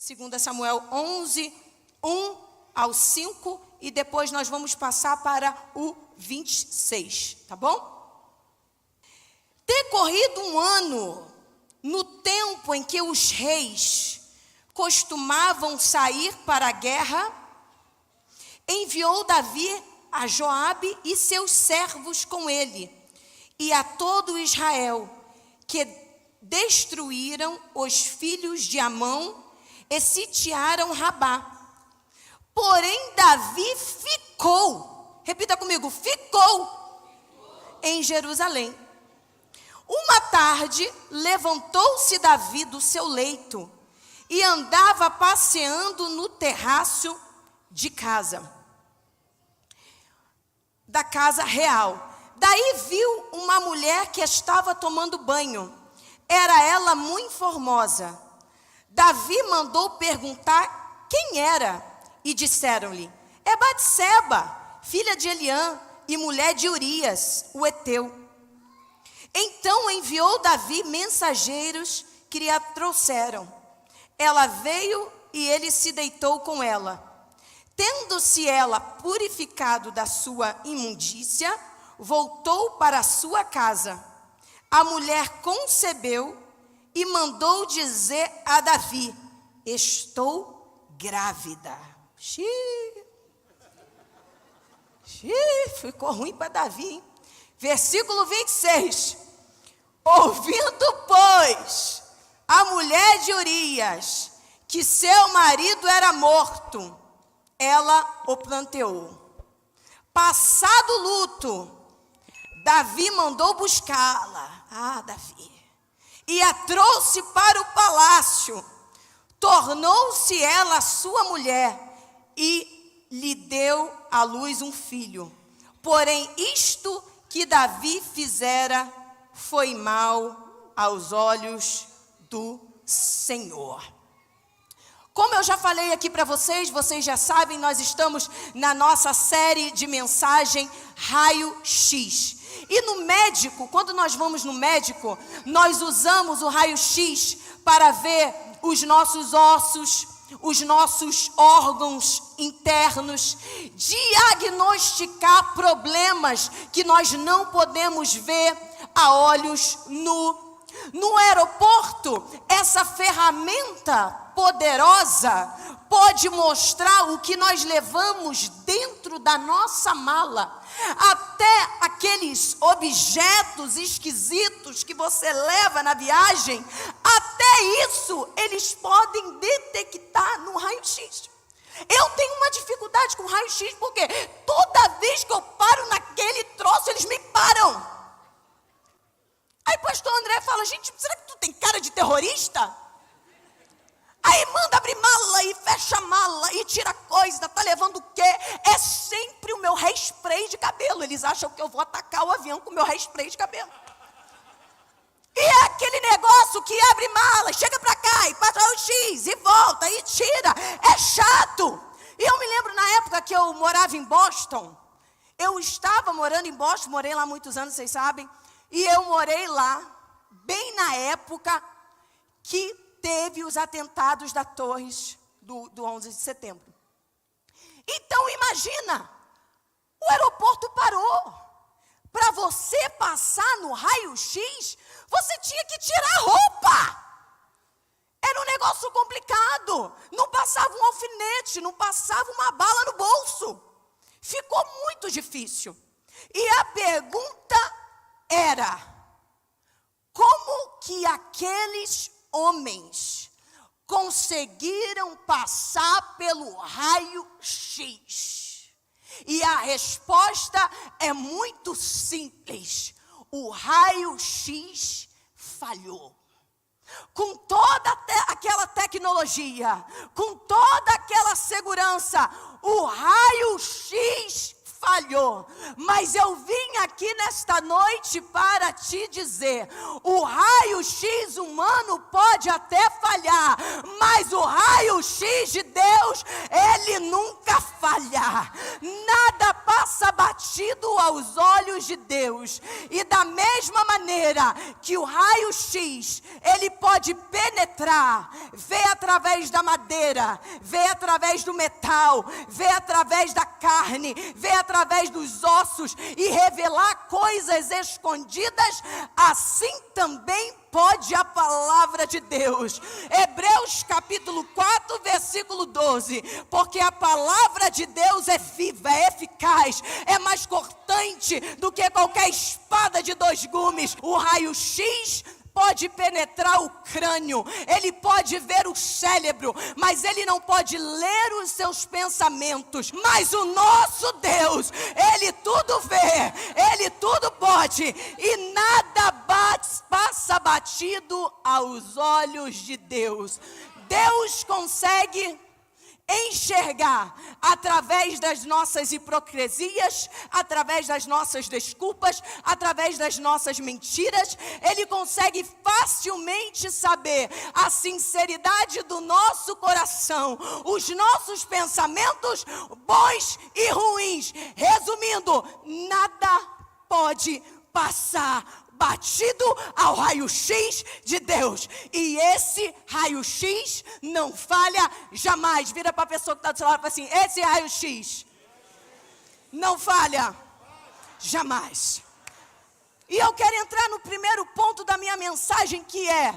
2 Samuel 11, 1 ao 5, e depois nós vamos passar para o 26, tá bom? Decorrido um ano, no tempo em que os reis costumavam sair para a guerra, enviou Davi a Joabe e seus servos com ele, e a todo Israel, que destruíram os filhos de Amon e sitiaram Rabá. Porém, Davi ficou, repita comigo, ficou em Jerusalém. Uma tarde, levantou-se Davi do seu leito e andava passeando no terraço de casa, da casa real. Daí viu uma mulher que estava tomando banho. Era ela muito formosa. Davi mandou perguntar quem era, e disseram-lhe: é Batseba, filha de Eliã e mulher de Urias, o heteu. Então enviou Davi mensageiros que lhe a trouxeram. Ela veio e ele se deitou com ela. Tendo-se ela purificado da sua imundícia, voltou para a sua casa. A mulher concebeu e mandou dizer a Davi: estou grávida. Ficou ruim para Davi, hein? Versículo 26. Ouvindo, pois, a mulher de Urias que seu marido era morto, ela o planteou. Passado o luto, Davi mandou buscá-la, Davi, e a trouxe para o palácio. Tornou-se ela sua mulher e lhe deu à luz um filho. Porém, isto que Davi fizera foi mal aos olhos do Senhor. Como eu já falei aqui para vocês já sabem, nós estamos na nossa série de mensagem Raio-X. E no médico, quando nós vamos no médico, nós usamos o raio-x para ver os nossos ossos, os nossos órgãos internos, diagnosticar problemas que nós não podemos ver a olhos nu. No aeroporto, essa ferramenta poderosa pode mostrar o que nós levamos dentro da nossa mala. Até aqueles objetos esquisitos que você leva na viagem, até isso eles podem detectar no raio-x. Eu tenho uma dificuldade com raio-x, porque toda vez que eu paro naquele troço, eles me param. Aí pastor André fala: gente, será que tu tem cara de terrorista? Aí manda abrir mala e fecha a mala e tira coisa, tá levando o quê? É sempre o meu hairspray de cabelo. Eles acham que eu vou atacar o avião com o meu hairspray de cabelo. E é aquele negócio que abre mala, chega pra cá e passa o X e volta e tira. É chato. E eu me lembro na época que eu morava em Boston. Eu estava morando em Boston, morei lá muitos anos, vocês sabem. E eu morei lá, bem na época que teve os atentados da Torres do 11 de setembro. Então imagina, o aeroporto parou. Para você passar no raio-x, você tinha que tirar a roupa. Era um negócio complicado. Não passava um alfinete, não passava uma bala no bolso. Ficou muito difícil. E a pergunta era: como que aqueles homens conseguiram passar pelo raio-x? E a resposta é muito simples: o raio-x falhou. Com toda aquela tecnologia, com toda aquela segurança, o raio-x falhou. Mas eu vim aqui nesta noite para te dizer: o raio-x humano pode até falhar, mas o raio-x de Deus, ele nunca falha. Nada passa passa batido aos olhos de Deus. E da mesma maneira que o raio-x, ele pode penetrar, ver através da madeira, ver através do metal, ver através da carne, ver através dos ossos e revelar coisas escondidas, assim também pode a palavra de Deus. Hebreus capítulo 4, versículo 12. Porque a palavra de Deus é viva, é eficaz, é mais cortante do que qualquer espada de 2 gumes. O raio-x pode penetrar o crânio, ele pode ver o cérebro, mas ele não pode ler os seus pensamentos. Mas o nosso Deus, ele tudo vê, ele tudo pode, e nada passa batido aos olhos de Deus. Deus consegue enxergar através das nossas hipocrisias, através das nossas desculpas, através das nossas mentiras. Ele consegue facilmente saber a sinceridade do nosso coração, os nossos pensamentos bons e ruins. Resumindo, nada pode passar batido ao raio-x de Deus. E esse raio-x não falha jamais. Vira para a pessoa que está do seu lado e fala assim: esse raio-x não falha jamais. E eu quero entrar no primeiro ponto da minha mensagem, que é: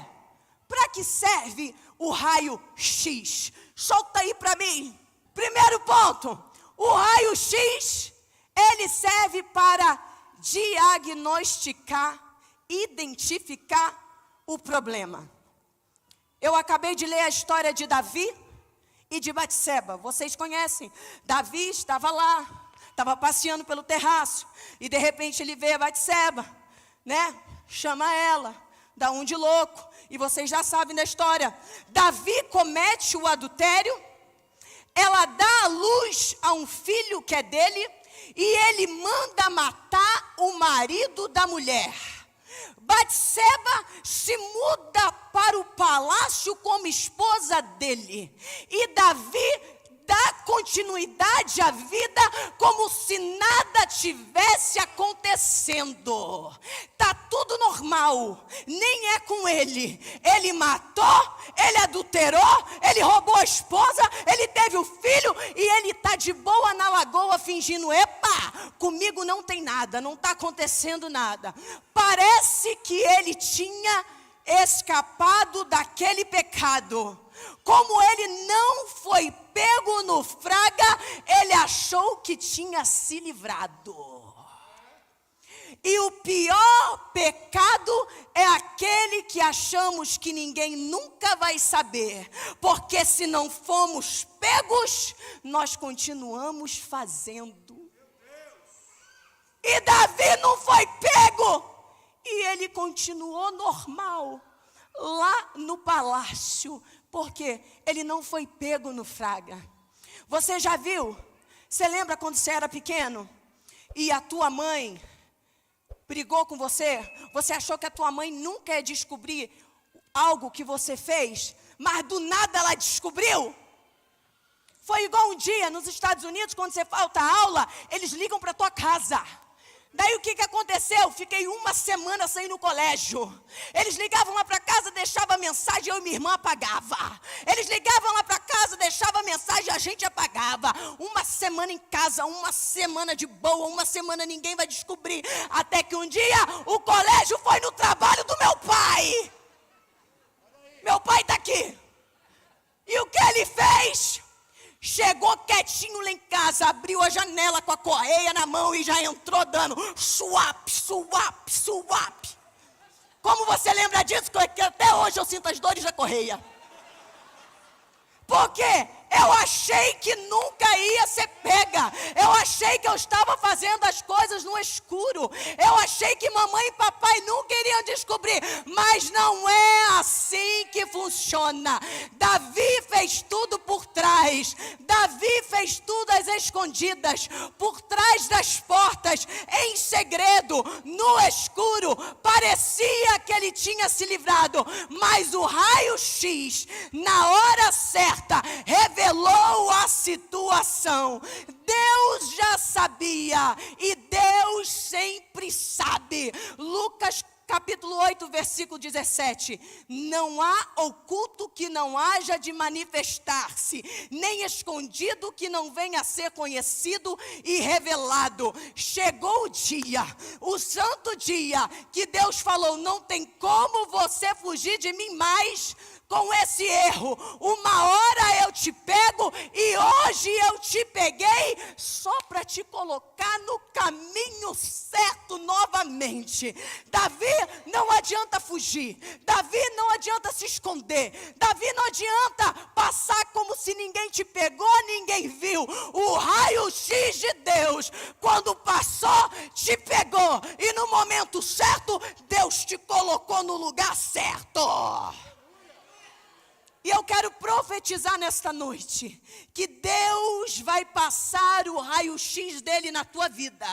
para que serve o raio-x? Solta aí para mim. Primeiro ponto: o raio-x, ele serve para diagnosticar, identificar o problema. Eu acabei de ler a história de Davi e de Batseba. Vocês conhecem? Davi estava lá, estava passeando pelo terraço, e de repente ele vê a Batseba, né? Chama ela, dá um de louco, e vocês já sabem da história. Davi comete o adultério, ela dá à luz a um filho que é dele, e ele manda matar o marido da mulher. Batseba se muda para o palácio como esposa dele. E Davi dá continuidade à vida como se nada tivesse acontecendo. Tá tudo normal, nem é com ele. Ele matou, ele adulterou, ele roubou a esposa, ele teve o filho e ele tá de boa na lagoa fingindo: epa, comigo não tem nada, não tá acontecendo nada. Parece que ele tinha escapado daquele pecado. Como ele não foi pego no fraga, ele achou que tinha se livrado. E o pior pecado é aquele que achamos que ninguém nunca vai saber. Porque se não fomos pegos, nós continuamos fazendo. E Davi não foi pego. E ele continuou normal, lá no palácio. Porque ele não foi pego no fraga. Você já viu? Você lembra quando você era pequeno? E a tua mãe brigou com você? Você achou que a tua mãe nunca ia descobrir algo que você fez? Mas do nada ela descobriu? Foi igual um dia nos Estados Unidos, quando você falta aula, eles ligam para a tua casa. Daí o que aconteceu? Fiquei 1 semana sem ir no colégio. Eles ligavam lá para casa, deixavam mensagem, eu e minha irmã apagava. Eles ligavam lá para casa, deixavam mensagem, a gente apagava. 1 semana em casa, 1 semana de boa, 1 semana ninguém vai descobrir. Até que um dia o colégio foi no trabalho do meu pai. Meu pai está aqui. E o que ele fez? Chegou quietinho lá em casa, abriu a janela com a correia na mão e já entrou dando swap, swap, swap. Como você lembra disso? Que até hoje eu sinto as dores da correia. Por quê? Eu achei que nunca ia ser pega. Eu achei que eu estava fazendo as coisas no escuro. Eu achei que mamãe e papai nunca iriam descobrir. Mas não é assim que funciona. Davi fez tudo por trás. Davi fez tudo às escondidas, por trás das portas, em segredo, no escuro. Parecia que ele tinha se livrado. Mas o raio-x, na hora certa, revelou a situação. Deus já sabia sabia, e Deus sempre sabe. Lucas capítulo 8, versículo 17. Não há oculto que não haja de manifestar-se, nem escondido que não venha a ser conhecido e revelado. Chegou o dia, o santo dia, que Deus falou: não tem como você fugir de mim mais com esse erro. Uma hora eu te pego, e hoje eu te peguei só para te colocar no caminho certo novamente. Davi não adianta fugir, Davi não adianta se esconder, Davi não adianta passar como se ninguém te pegou, ninguém viu. O raio-x de Deus, quando passou, te pegou, e no momento certo, Deus te colocou no lugar certo. E eu quero profetizar nesta noite, que Deus vai passar o raio-x dele na tua vida,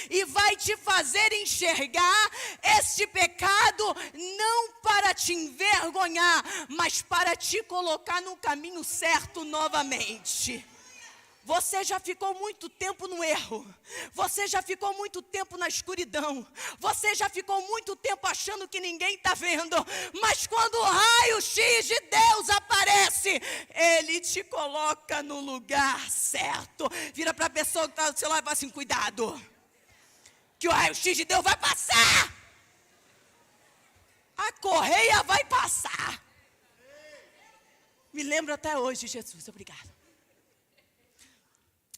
e vai te fazer enxergar este pecado, não para te envergonhar, mas para te colocar no caminho certo novamente. Você já ficou muito tempo no erro, você já ficou muito tempo na escuridão, você já ficou muito tempo achando que ninguém está vendo, mas quando o raio-x de Deus aparece, Ele te coloca no lugar certo. Vira para a pessoa que está do seu lado e fala assim: cuidado, que o raio-x de Deus vai passar, a correia vai passar. Me lembro até hoje, Jesus, obrigado.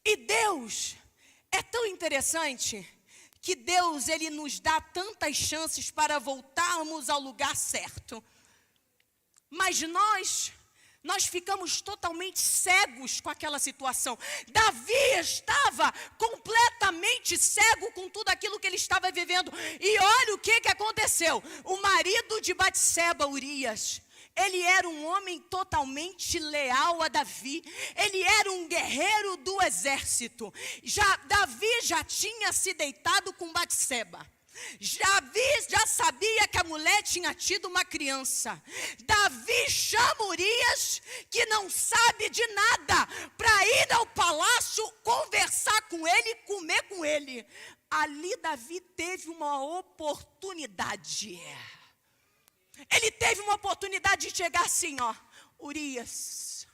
E Deus é tão interessante, que Deus, Ele nos dá tantas chances para voltarmos ao lugar certo. Mas nós ficamos totalmente cegos com aquela situação. Davi estava completamente cego com tudo aquilo que ele estava vivendo. E olha o que aconteceu. O marido de Batseba, Urias, ele era um homem totalmente leal a Davi. Ele era um guerreiro do exército. Davi já tinha se deitado com Batseba. Davi já sabia que a mulher tinha tido uma criança. Davi chama Urias, que não sabe de nada, para ir ao palácio, conversar com ele, comer com ele. Ali Davi teve uma oportunidade. Ele teve uma oportunidade de chegar assim, ó: Urias,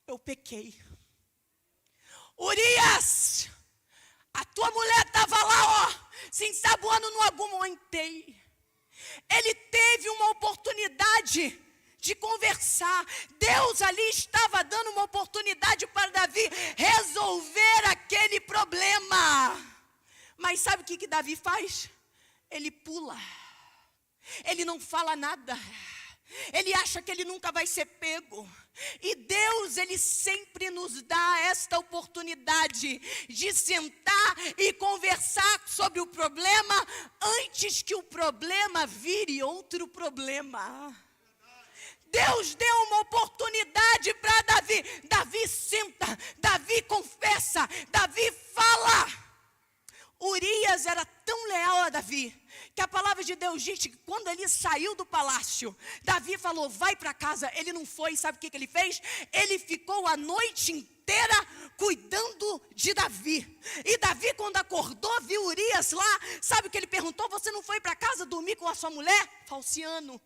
eu pequei. Urias, a tua mulher estava lá, ó, se ensaboando no aguentei. Ele teve uma oportunidade de conversar. Deus ali estava dando uma oportunidade para Davi resolver aquele problema. Mas sabe o que Davi faz? Ele pula. Ele não fala nada. Ele acha que ele nunca vai ser pego. E Deus, Ele sempre nos dá esta oportunidade de sentar e conversar sobre o problema antes que o problema vire outro problema. Deus deu uma oportunidade para Davi. Davi senta, Davi confessa, Davi fala. Urias era tão leal a Davi, que a palavra de Deus diz que quando ele saiu do palácio, Davi falou: vai para casa. Ele não foi. Sabe o que ele fez? Ele ficou a noite inteira cuidando de Davi. E Davi, quando acordou, viu Urias lá. Sabe o que ele perguntou? Você não foi para casa dormir com a sua mulher? Falciano.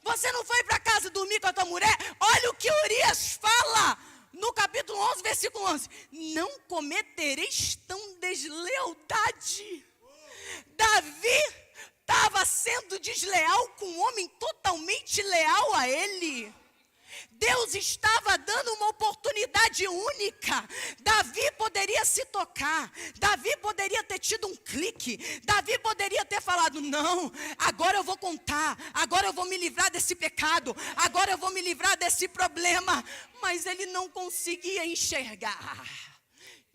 Você não foi para casa dormir com a tua mulher? Olha o que Urias fala no capítulo 11, versículo 11. Não cometereis tão deslealdade. Davi estava sendo desleal com um homem totalmente leal a ele. Deus estava dando uma oportunidade única. Davi poderia se tocar. Davi poderia ter tido um clique. Davi poderia ter falado: não, agora eu vou contar. Agora eu vou me livrar desse pecado. Agora eu vou me livrar desse problema. Mas ele não conseguia enxergar.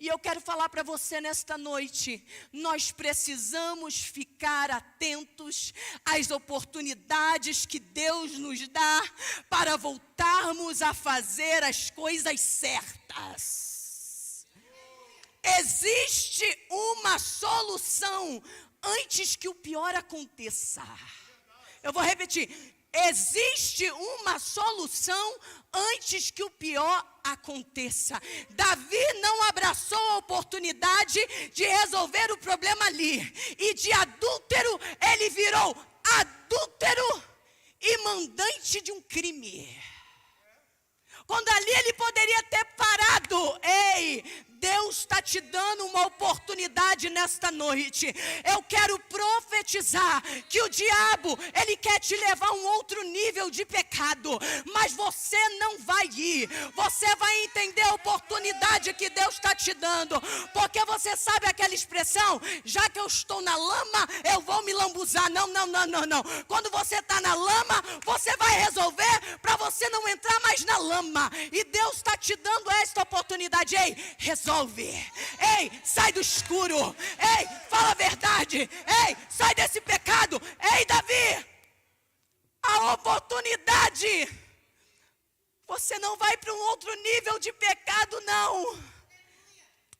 E eu quero falar para você nesta noite, nós precisamos ficar atentos às oportunidades que Deus nos dá para voltarmos a fazer as coisas certas. Existe uma solução antes que o pior aconteça. Eu vou repetir. existe uma solução antes que o pior aconteça. Davi não abraçou a oportunidade de resolver o problema ali. E de adúltero, ele virou adúltero e mandante de um crime. Quando ali ele poderia ter parado. Ei, Deus está te dando uma oportunidade nesta noite. Eu quero profetizar que o diabo, ele quer te levar a um outro nível de pecado. Mas você não vai ir. Você vai entender a oportunidade que Deus está te dando. Porque você sabe aquela expressão, já que eu estou na lama, eu vou me lambuzar. Não. Quando você está na lama, você vai resolver para você não entrar mais na lama. E Deus está te dando esta oportunidade. Ei, resolve. Ei, sai do escuro. Ei, fala a verdade. Ei, sai desse pecado. Ei, Davi, a oportunidade. Você não vai para um outro nível de pecado, não.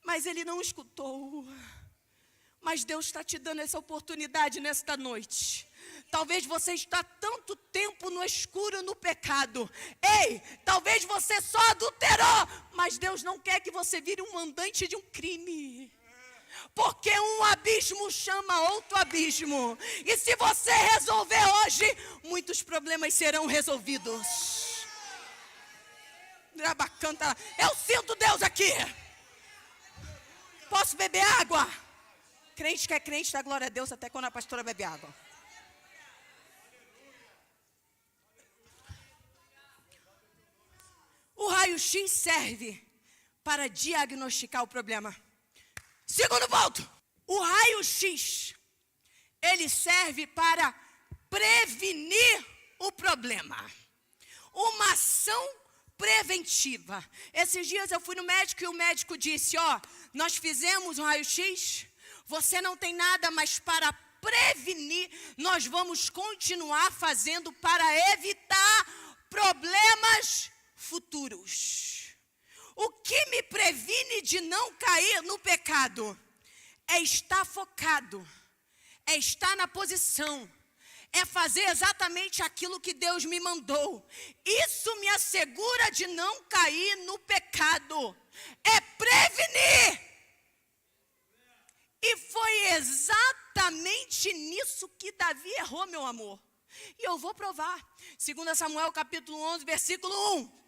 Mas ele não escutou. Mas Deus está te dando essa oportunidade nesta noite. Talvez você está tanto tempo no escuro, no pecado. Ei, talvez você só adulterou, mas Deus não quer que você vire um mandante de um crime. Porque um abismo chama outro abismo. E se você resolver hoje, muitos problemas serão resolvidos. Eu sinto Deus aqui. Posso beber água? Crente que é crente, dá glória a Deus até quando a pastora bebe água. O raio-x serve para diagnosticar o problema. Segundo ponto, o raio-x, ele serve para prevenir o problema. Uma ação preventiva. Esses dias eu fui no médico e o médico disse, nós fizemos um raio-x, você não tem nada, mas para prevenir, nós vamos continuar fazendo para evitar problemas futuros. O que me previne de não cair no pecado é estar focado, é estar na posição, é fazer exatamente aquilo que Deus me mandou. Isso me assegura de não cair no pecado, é prevenir. E foi exatamente nisso que Davi errou, meu amor. E eu vou provar. 2 Samuel capítulo 11, versículo 1.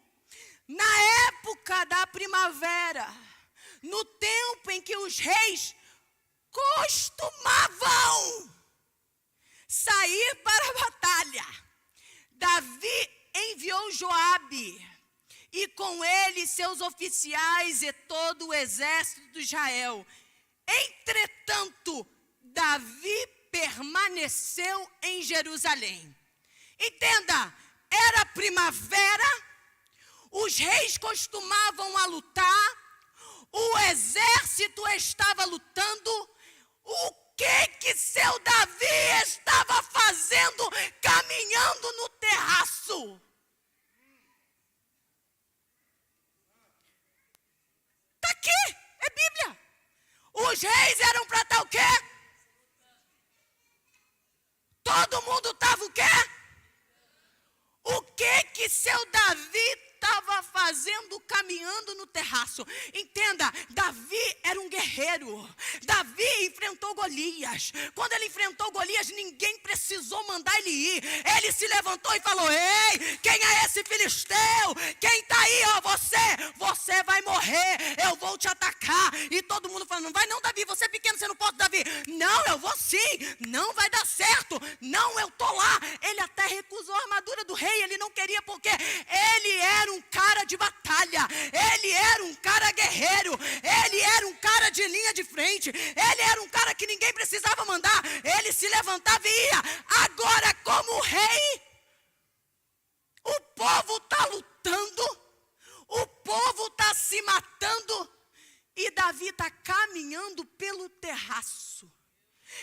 Na época da primavera, no tempo em que os reis costumavam sair para a batalha, Davi enviou Joabe e com ele seus oficiais e todo o exército de Israel. Entretanto, Davi permaneceu em Jerusalém. Entenda, era primavera, os reis costumavam a lutar, o exército estava lutando. O que seu Davi estava fazendo caminhando no terraço? Está aqui, é Bíblia. Os reis eram para estar o quê? Todo mundo estava o quê? O que seu Davi estava fazendo caminhando no terraço? Entenda, Davi era um guerreiro. Davi enfrentou Golias. Quando ele enfrentou Golias, ninguém precisou mandar ele ir. Ele se levantou e falou: ei, quem é esse filisteu? Quem está aí? Você vai morrer, eu vou te atacar. E todo mundo falando: não vai não, Davi, você é pequeno, você não pode, Davi. Não, eu vou sim, não vai dar certo. Não, eu tô lá. Ele até recusou a armadura do rei, ele não queria, porque ele era um cara de batalha, ele era um cara guerreiro, ele era um cara de linha de frente, ele era um cara que ninguém precisava mandar, ele se levantava e ia. Agora, como rei, o povo está lutando, o povo está se matando, e Davi está caminhando pelo terraço.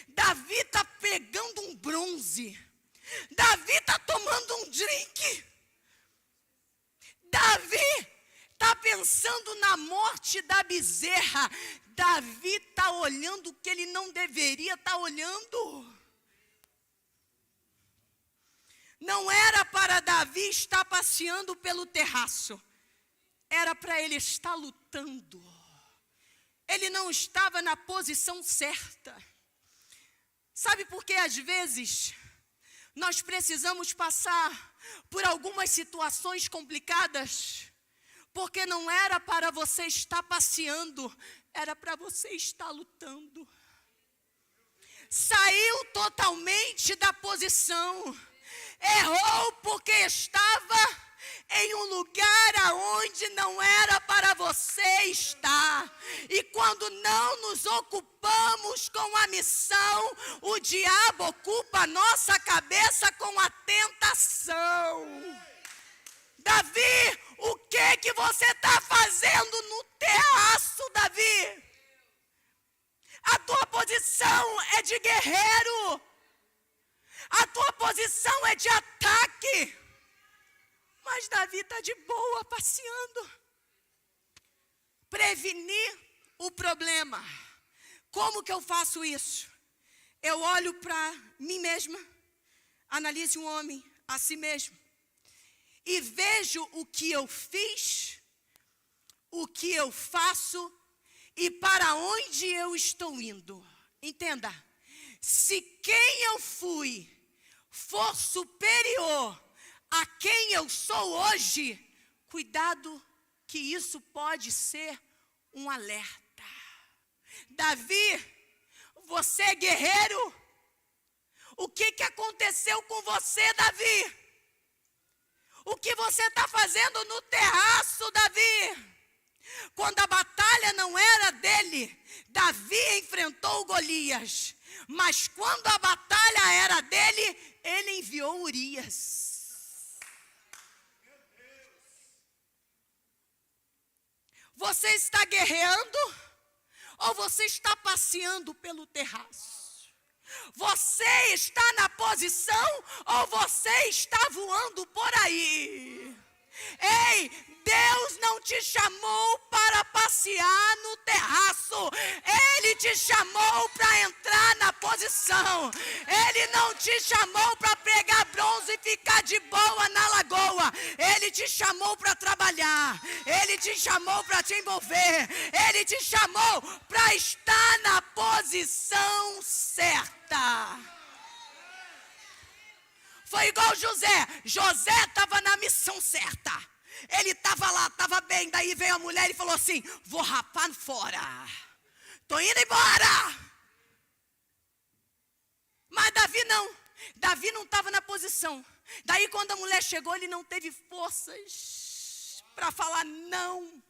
Davi está pegando um bronze, Davi está tomando um drink, Davi está pensando na morte da bezerra. Davi está olhando o que ele não deveria estar olhando. não era para Davi estar passeando pelo terraço, era para ele estar lutando. Ele não estava na posição certa. Sabe por que às vezes nós precisamos passar por algumas situações complicadas? Porque não era para você estar passeando, era para você estar lutando. Saiu totalmente da posição. Errou porque estava em um lugar aonde não era para você estar. E quando não nos ocupamos com a missão, o diabo ocupa a nossa cabeça com a tentação. Davi, o que você está fazendo no terraço, Davi? A tua posição é de guerreiro. A tua posição é de ataque. Mas Davi está de boa, passeando. Prevenir o problema. Como que eu faço isso? Eu olho para mim mesma, analiso um homem a si mesmo, e vejo o que eu fiz, o que eu faço e para onde eu estou indo. Entenda, se quem eu fui for superior a quem eu sou hoje, cuidado que isso pode ser um alerta. Davi, você é guerreiro? O que aconteceu com você, Davi? O que você está fazendo no terraço, Davi? Quando a batalha não era dele, Davi enfrentou Golias. Mas quando a batalha era dele, ele enviou Urias. Você está guerreando ou você está passeando pelo terraço? Você está na posição ou você está voando por aí? Ei, Deus não te chamou para passear no terraço. Ele te chamou para entrar na posição. Ele não te chamou para pegar bronze e ficar de boa na lagoa. Ele te chamou para trabalhar. Ele te chamou para te envolver. Ele te chamou para estar na posição certa. Foi igual José. José estava na missão certa. Ele estava lá, estava bem. Daí veio a mulher e falou assim: vou rapar fora. Estou indo embora. Mas Davi não. Davi não estava na posição. Daí quando a mulher chegou, ele não teve forças para falar não.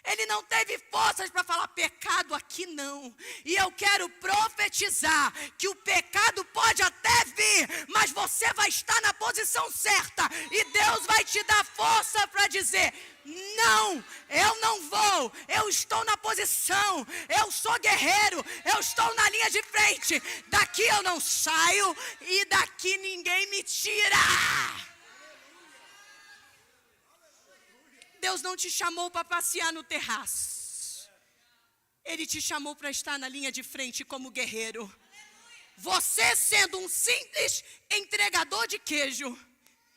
Ele não teve forças para falar pecado aqui não. E eu quero profetizar que o pecado pode até vir, mas você vai estar na posição certa. E Deus vai te dar força para dizer: não, eu não vou. Eu estou na posição. Eu sou guerreiro. Eu estou na linha de frente. Daqui eu não saio e daqui ninguém me tira. Deus não te chamou para passear no terraço. Ele te chamou para estar na linha de frente como guerreiro. Você sendo um simples entregador de queijo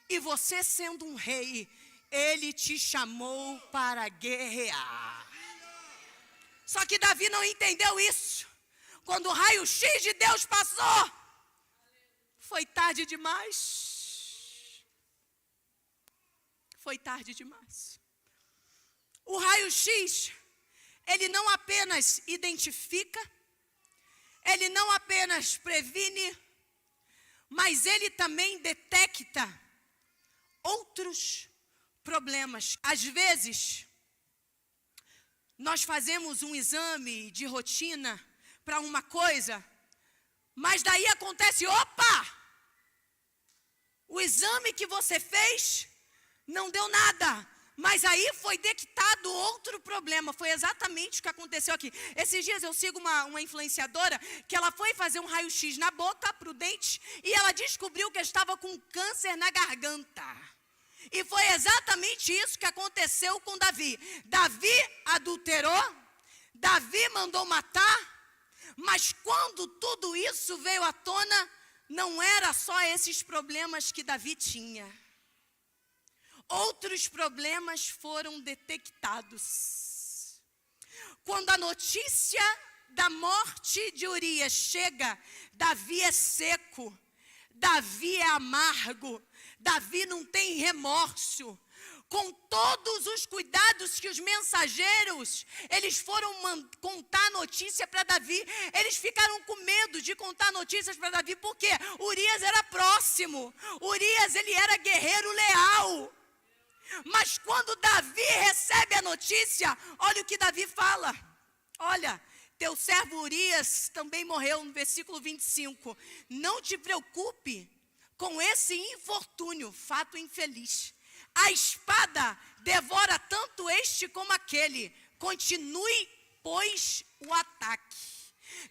e você sendo um rei, Ele te chamou para guerrear. Só que Davi não entendeu isso. Quando o raio-x de Deus passou, foi tarde demais. Foi tarde demais. O raio-x, ele não apenas identifica, ele não apenas previne, mas ele também detecta outros problemas. Às vezes, nós fazemos um exame de rotina para uma coisa, mas daí acontece, opa! O exame que você fez não deu nada. Mas aí foi detectado outro problema. Foi exatamente o que aconteceu aqui. Esses dias eu sigo uma influenciadora que ela foi fazer um raio-x na boca, pro dente, e ela descobriu que estava com câncer na garganta. E foi exatamente isso que aconteceu com Davi. Davi adulterou, Davi mandou matar, mas quando tudo isso veio à tona, não era só esses problemas que Davi tinha. Outros problemas foram detectados. Quando a notícia da morte de Urias chega, Davi é seco, Davi é amargo, Davi não tem remorso. Com todos os cuidados que os mensageiros, eles foram contar a notícia para Davi, eles ficaram com medo de contar notícias para Davi, porque Urias era próximo, Urias ele era guerreiro leal. Mas quando Davi recebe a notícia, olha o que Davi fala. Olha, teu servo Urias também morreu, no versículo 25. Não te preocupe com esse infortúnio, fato infeliz. A espada devora tanto este como aquele. Continue, pois, o ataque.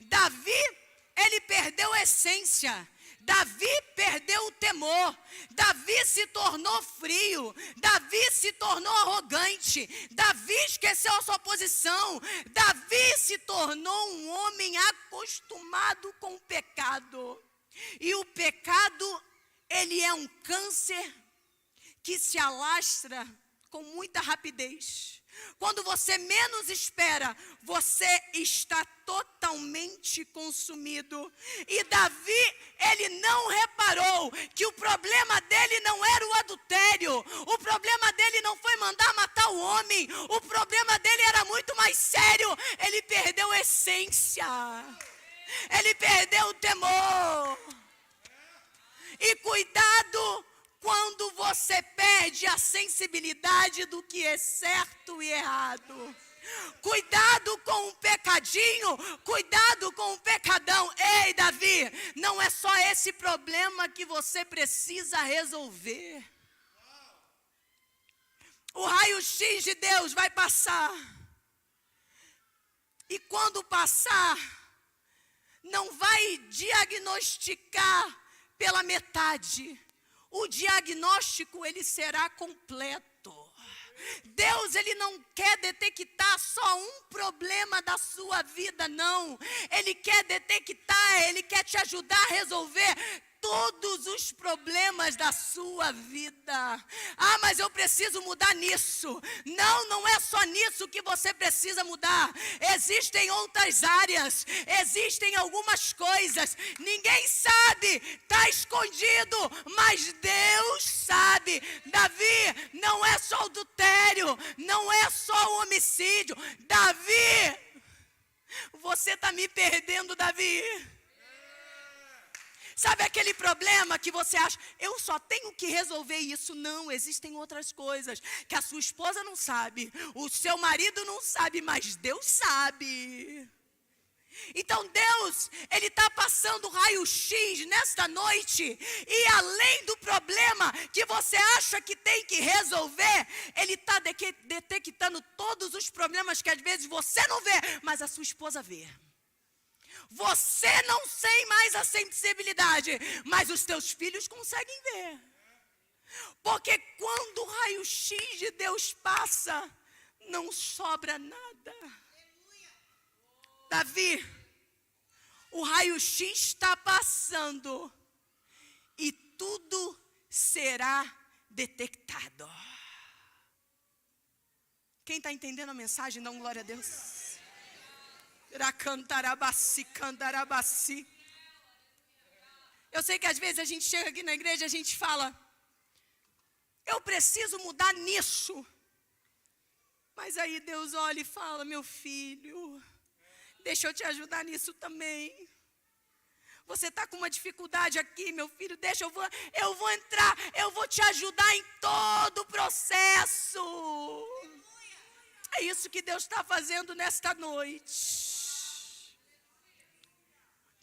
Davi, ele perdeu a essência. Davi perdeu o temor, Davi se tornou frio, Davi se tornou arrogante, Davi esqueceu a sua posição, Davi se tornou um homem acostumado com o pecado. E o pecado, ele é um câncer que se alastra com muita rapidez. Quando você menos espera, você está totalmente consumido. E Davi, ele não reparou que o problema dele não era o adultério. O problema dele não foi mandar matar o homem. O problema dele era muito mais sério. Ele perdeu a essência. Ele perdeu o temor. E cuidado quando você perde a sensibilidade do que é certo e errado. Cuidado com o pecadinho, cuidado com o pecadão. Ei, Davi, não é só esse problema que você precisa resolver. O raio-x de Deus vai passar. E quando passar, não vai diagnosticar pela metade. O diagnóstico, ele será completo. Deus, ele não quer detectar só um problema da sua vida, não. Ele quer detectar, ele quer te ajudar a resolver todos os problemas da sua vida. Ah, mas eu preciso mudar nisso. Não, não é só nisso que você precisa mudar. Existem outras áreas, existem algumas coisas. Ninguém sabe, está escondido, mas Deus sabe. Davi, não é só o adultério, não é só o homicídio. Davi, você está me perdendo, Davi. Sabe aquele problema que você acha, eu só tenho que resolver isso? Não, existem outras coisas que a sua esposa não sabe, o seu marido não sabe, mas Deus sabe. Então Deus, ele está passando raio-x nesta noite, e além do problema que você acha que tem que resolver, ele está detectando todos os problemas que às vezes você não vê, mas a sua esposa vê. Você não tem mais a sensibilidade, mas os teus filhos conseguem ver. Porque quando o raio-x de Deus passa, não sobra nada. Davi, o raio-x está passando e tudo será detectado. Quem está entendendo a mensagem, dá glória a Deus. Eu sei que às vezes a gente chega aqui na igreja, a gente fala, eu preciso mudar nisso. Mas aí Deus olha e fala, meu filho, deixa eu te ajudar nisso também. Você está com uma dificuldade aqui, meu filho, deixa, eu vou entrar, eu vou te ajudar em todo o processo. É isso que Deus está fazendo nesta noite.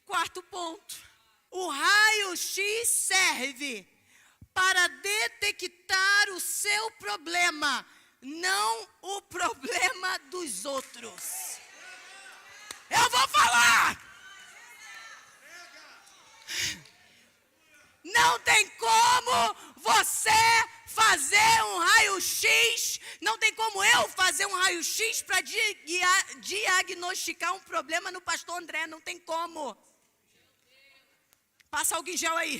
Quarto ponto, o raio-x serve para detectar o seu problema, não o problema dos outros. Eu vou falar! Não tem como você fazer um raio-x, não tem como eu fazer um raio-x para diagnosticar um problema no pastor André, não tem como. Passa álcool em gel aí.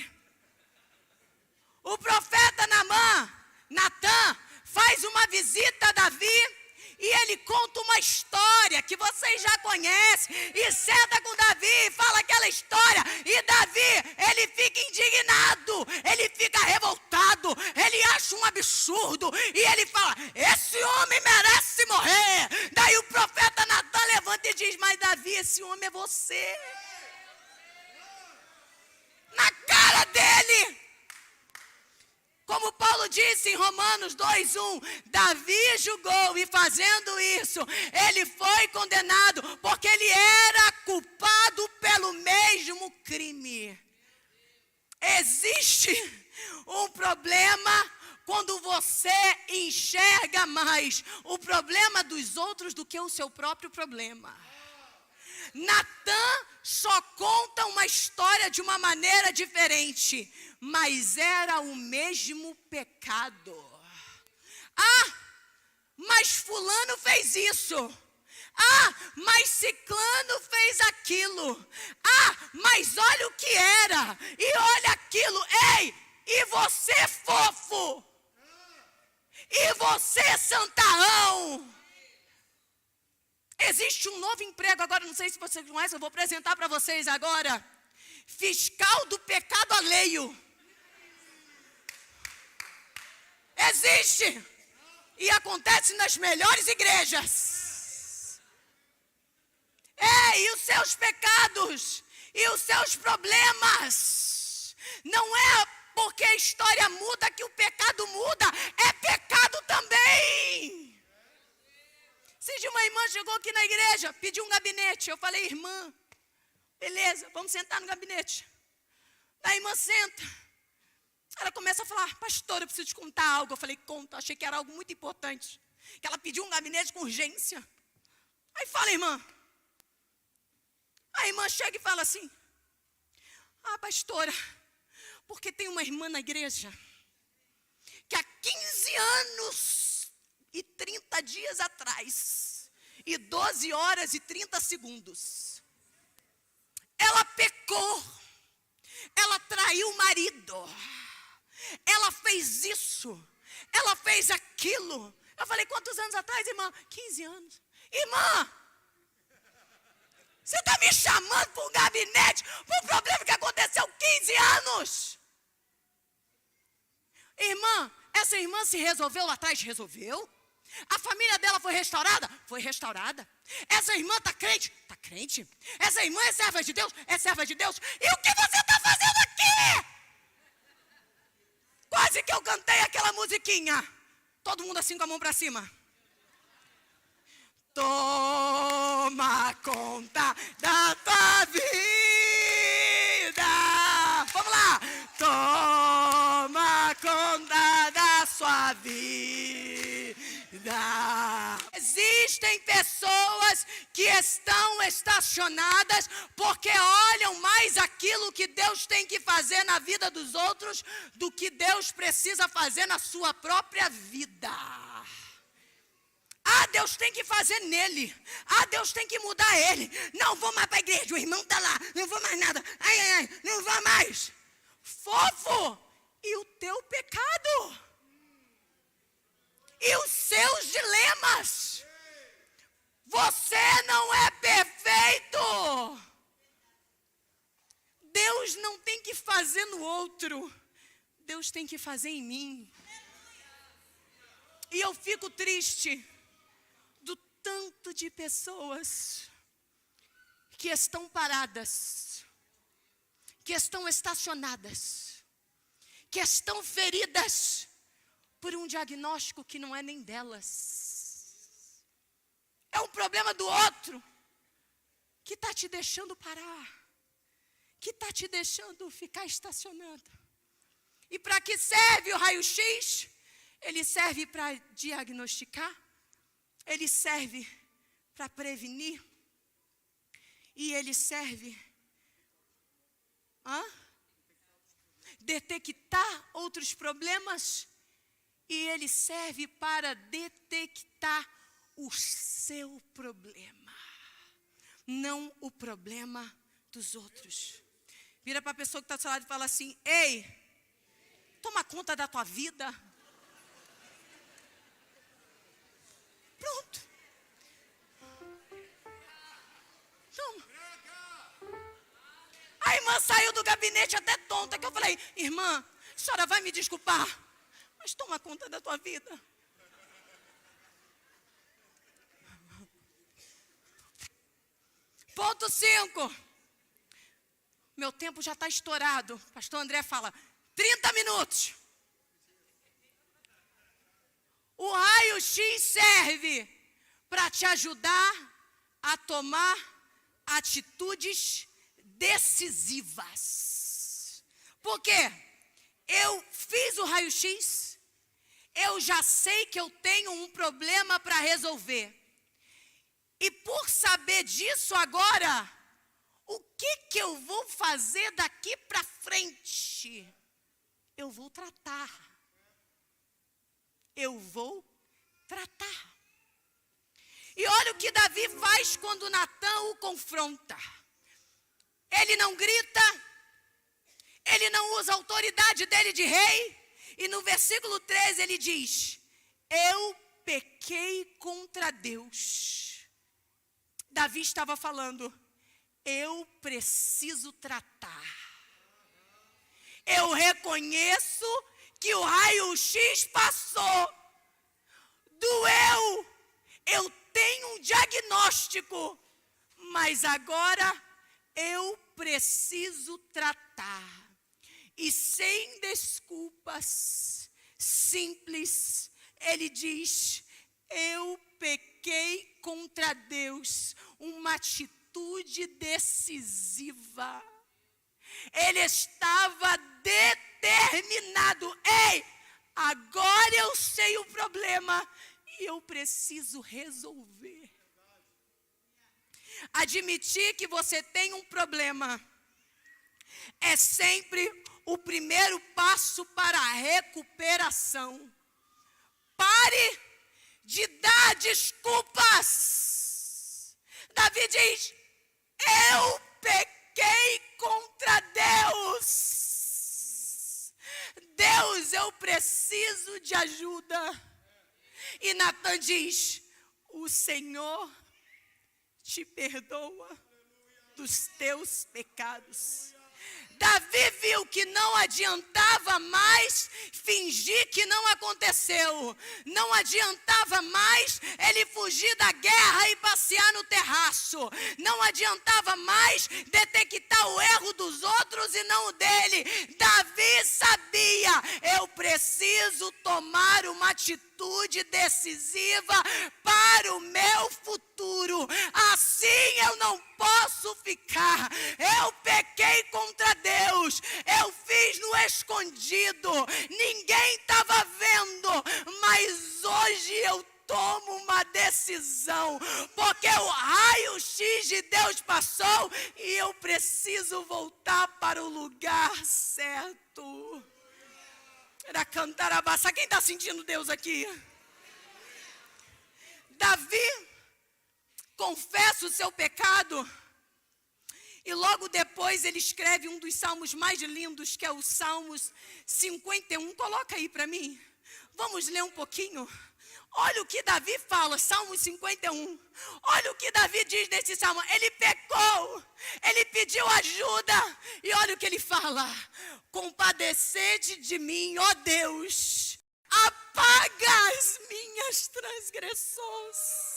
O profeta Natã, faz uma visita a Davi e ele conta uma história que vocês já conhecem e senta com Davi e fala aquela história. E Davi, ele fica indignado, ele fica revoltado, ele acha um absurdo e ele fala: esse homem merece morrer. Daí o profeta Natã levanta e diz: mas Davi, esse homem é você. Na cara dele. Como Paulo disse em Romanos 2:1, Davi julgou e fazendo isso, ele foi condenado porque ele era culpado pelo mesmo crime. Existe um problema quando você enxerga mais o problema dos outros do que o seu próprio problema. Natã só conta uma história de uma maneira diferente, mas era o mesmo pecado. Ah, mas fulano fez isso. Ah, mas ciclano fez aquilo. Ah, mas olha o que era. E olha aquilo. Ei, e você fofo? E você santarrão? Existe um novo emprego agora, não sei se vocês conhecem, eu vou apresentar para vocês agora. Fiscal do pecado alheio. Existe. E acontece nas melhores igrejas. E os seus pecados, e os seus problemas. Não é porque a história muda que o pecado muda, é pecado também. Se uma irmã chegou aqui na igreja, pediu um gabinete. Eu falei: irmã, beleza, vamos sentar no gabinete. A irmã senta. Ela começa a falar: pastora, eu preciso te contar algo. Eu falei: conta. Achei que era algo muito importante, que ela pediu um gabinete com urgência. Aí fala: irmã. A irmã chega e fala assim: ah, pastora, porque tem uma irmã na igreja que há 15 anos e 30 dias atrás, e 12 horas e 30 segundos, ela pecou, ela traiu o marido, ela fez isso, ela fez aquilo. Eu falei: quantos anos atrás, irmã? 15 anos. Irmã, você está me chamando para um gabinete por um problema que aconteceu 15 anos? Irmã, essa irmã se resolveu lá atrás? Resolveu. A família dela foi restaurada? Foi restaurada. Essa irmã está crente? Está crente. Essa irmã é serva de Deus? É serva de Deus. E o que você está fazendo aqui? Quase que eu cantei aquela musiquinha. Todo mundo assim com a mão para cima. Toma conta da tua vida. Vamos lá. Toma conta da sua vida. Existem pessoas que estão estacionadas porque olham mais aquilo que Deus tem que fazer na vida dos outros do que Deus precisa fazer na sua própria vida. Ah, Deus tem que fazer nele. Ah, Deus tem que mudar ele. Não vou mais para a igreja, o irmão está lá. Não vou mais nada. Não vou mais. Fofo, e o teu pecado? E os seus dilemas? Você não é perfeito. Deus não tem que fazer no outro. Deus tem que fazer em mim. E eu fico triste do tanto de pessoas que estão paradas, que estão estacionadas, que estão feridas por um diagnóstico que não é nem delas. É um problema do outro que está te deixando parar, que está te deixando ficar estacionado. E para que serve o raio-x? Ele serve para diagnosticar, ele serve para prevenir, e ele serve detectar outros problemas, e ele serve para detectar o seu problema, não o problema dos outros. Vira para a pessoa que está do seu lado e fala assim: ei, toma conta da tua vida. Pronto. Toma. A irmã saiu do gabinete até tonta, que eu falei: irmã, a senhora vai me desculpar, mas toma conta da tua vida. Ponto 5. Meu tempo já está estourado. Pastor André fala: 30 minutos. O raio-x serve para te ajudar a tomar atitudes decisivas. Por quê? Eu fiz o raio-x, eu já sei que eu tenho um problema para resolver. E por saber disso agora, o que eu vou fazer daqui para frente? Eu vou tratar. Eu vou tratar. E olha o que Davi faz quando Natã o confronta. Ele não grita, ele não usa a autoridade dele de rei. E no versículo 13 ele diz: eu pequei contra Deus. Davi estava falando: eu preciso tratar. Eu reconheço que o raio-x passou. Doeu. Eu tenho um diagnóstico. Mas agora eu preciso tratar. E sem desculpas, simples, ele diz: eu pequei contra Deus. Uma atitude decisiva. Ele estava determinado. Ei, agora eu sei o problema e eu preciso resolver. Admitir que você tem um problema é sempre o primeiro passo para a recuperação. Pare de dar desculpas. Davi diz: eu pequei contra Deus. Deus, eu preciso de ajuda. E Natã diz: o Senhor te perdoa dos teus pecados. Davi viu que não adiantava mais fingir que não aconteceu. Não adiantava mais ele fugir da guerra e passear no terraço. Não adiantava mais detectar o erro dos outros e não o dele. Davi sabia: eu preciso tomar uma atitude decisiva para o meu futuro. Assim eu não posso ficar. Eu pequei contra Deus. Eu fiz no escondido. Ninguém estava vendo. Mas hoje eu tomo uma decisão. Porque o raio-x de Deus passou e eu preciso voltar para o lugar certo. Era cantar a baça. Quem está sentindo Deus aqui? Davi confessa o seu pecado. E logo depois ele escreve um dos salmos mais lindos, que é o Salmos 51. Coloca aí para mim. Vamos ler um pouquinho. Olha o que Davi fala, Salmo 51. Olha o que Davi diz nesse salmo. Ele pecou, ele pediu ajuda. E olha o que ele fala: compadecede de mim, ó Deus. Apaga as minhas transgressões.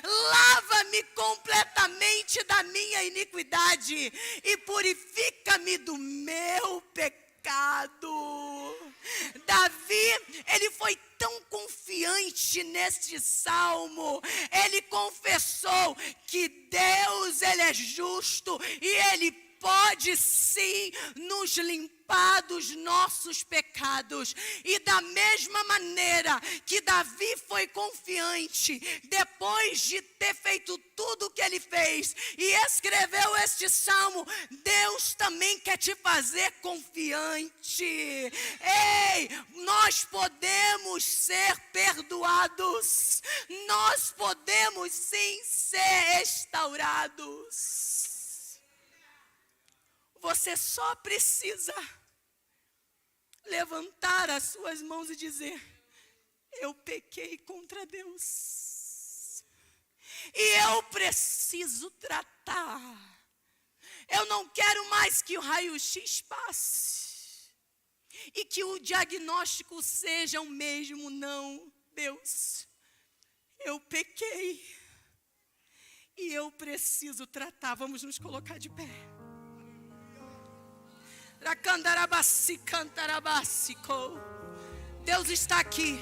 Lava-me completamente da minha iniquidade e purifica-me do meu pecado. Davi, ele foi tão confiante neste salmo. Ele confessou que Deus, ele é justo e ele pode sim nos limpar dos nossos pecados. E da mesma maneira que Davi foi confiante, depois de ter feito tudo o que ele fez e escreveu este salmo, Deus também quer te fazer confiante. Ei, nós podemos ser perdoados. Nós podemos sim ser restaurados. Você só precisa levantar as suas mãos e dizer: eu pequei contra Deus. E eu preciso tratar. Eu não quero mais que o raio-x passe. E que o diagnóstico seja o mesmo. Não, Deus. Eu pequei. E eu preciso tratar. Vamos nos colocar de pé. Deus está aqui.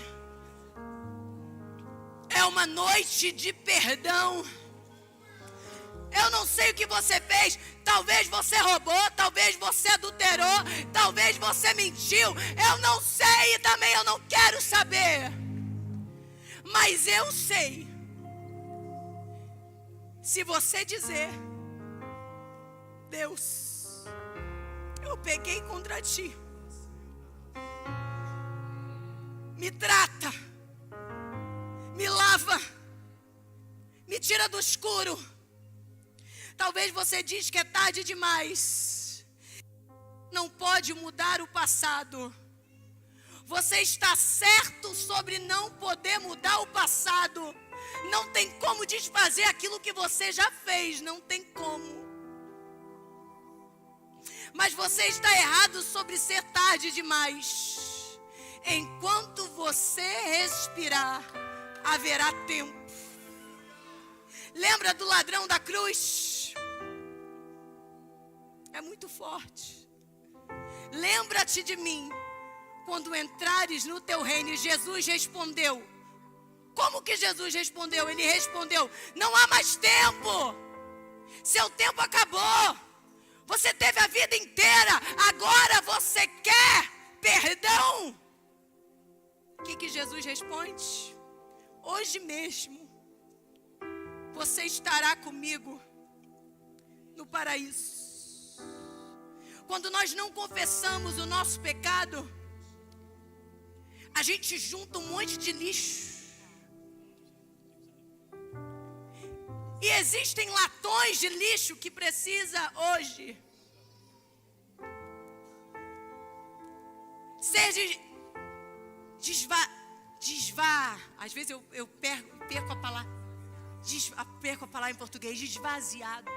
É uma noite de perdão. Eu não sei o que você fez. Talvez você roubou, talvez você adulterou, talvez você mentiu. Eu não sei e também eu não quero saber. Mas eu sei. Se você dizer: Deus, eu peguei contra ti. Me trata. Me lava. Me tira do escuro. Talvez você diz que é tarde demais. Não pode mudar o passado. Você está certo sobre não poder mudar o passado. Não tem como desfazer aquilo que você já fez. Não tem como. Mas você está errado sobre ser tarde demais. Enquanto você respirar, haverá tempo. Lembra do ladrão da cruz? É muito forte. Lembra-te de mim quando entrares no teu reino. E Jesus respondeu. Como que Jesus respondeu? Ele respondeu: não há mais tempo. Seu tempo acabou. Você teve a vida inteira. Agora você quer perdão? O que Jesus responde? Hoje mesmo você estará comigo no paraíso. Quando nós não confessamos o nosso pecado, a gente junta um monte de lixo. E existem latões de lixo que precisa hoje ser às vezes eu perco a palavra. Perco a palavra em português. Desvaziado.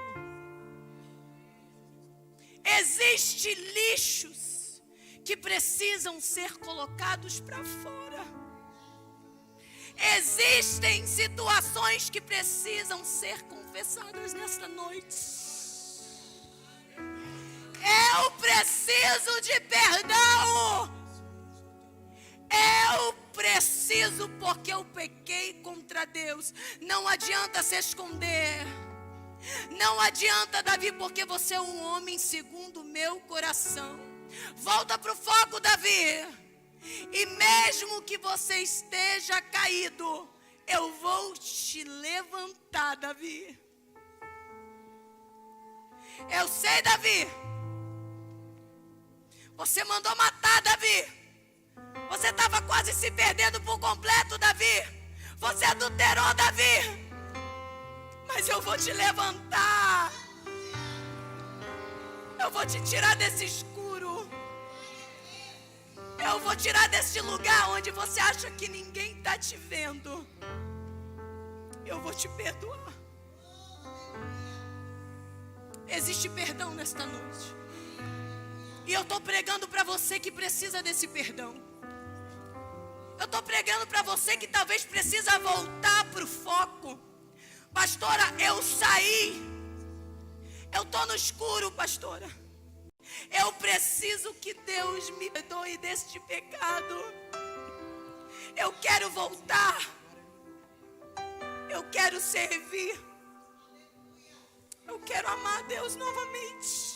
Existem lixos que precisam ser colocados para fora. Existem situações que precisam ser confessadas nesta noite. Eu preciso de perdão. Eu preciso, porque eu pequei contra Deus. Não adianta se esconder. Não adianta, Davi, porque você é um homem segundo o meu coração. Volta para o foco, Davi. E mesmo que você esteja caído, eu vou te levantar, Davi. Eu sei, Davi. Você mandou matar, Davi. Você estava quase se perdendo por completo, Davi. Você adulterou, Davi. Mas eu vou te levantar. Eu vou te tirar desse escuro. Eu vou tirar desse lugar onde você acha que ninguém está te vendo. Eu vou te perdoar. Existe perdão nesta noite. E eu estou pregando para você que precisa desse perdão. Eu estou pregando para você que talvez precisa voltar para o foco. Pastora, eu saí. Eu estou no escuro, pastora. Eu preciso que Deus me perdoe deste pecado. Eu quero voltar. Eu quero servir. Eu quero amar Deus novamente.